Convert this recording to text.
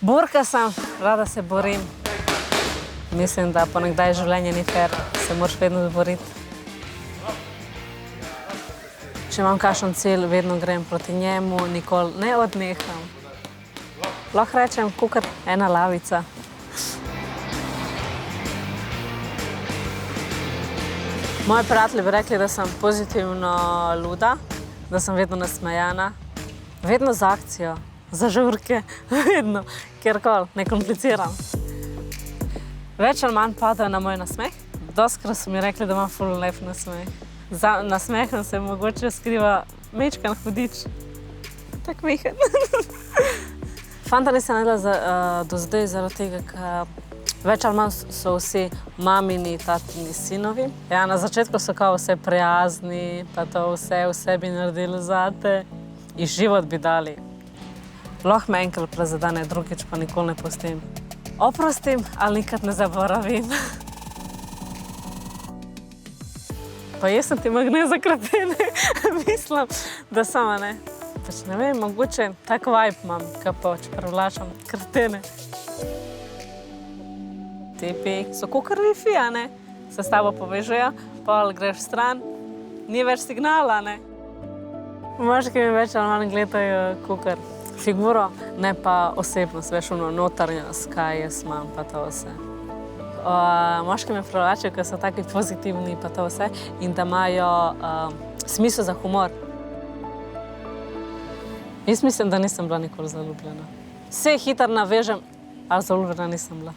Borka sem, rada se borim. Mislim, da ponekdaj življenje ni fair, se moraš vedno boriti. Če imam kakšen cilj, vedno grem proti njemu, nikoli ne odneham. Lahko rečem, kakor ena lavica. Moji prijatelji bi rekli, da sem pozitivno luda, da sem vedno nasmejana, vedno z akcijo, za žurke, vedno, kjerkoli, ne kompliciram. Več ali manj padajo na moj nasmeh. Dostikrat so mi rekli, da imam ful lep nasmeh. Za nasmehom se mogoče skriva mečkan hudič. Tak mehen. Fanta nisem najdela do zdaj zaradi tega, ker več ali manj so vsi mamini, tatini sinovi. Ja, na začetku so kao vse prijazni, pa to vse bi naredili zate. In život bi dali. Lahko me enkrat prezadane, drugič pa nikoli ne pustim. Oprostim, ali nikad ne zaboravim. Pa jaz sem ti magne za kratene. Mislim, da sama ne. Pač ne vem, mogoče tak vibe imam, ka pač privlačam kratene. Tipi so kakor Wi-Fi, a ne? Se s tabo povežejo, pol greš stran, ni več signala, ne? Moški mi več ali manj gledajo kakor figuro, ne pa osebnost, veš, notarnost, kaj jaz imam, pa to vse. Moški me privlačijo, ker so taki pozitivni, pa to vse, in da imajo smisel za humor. Jaz mislim, da nisem bila nikoli zaljubljena. Vse hitro navežem, ali zaljubljena nisem bila.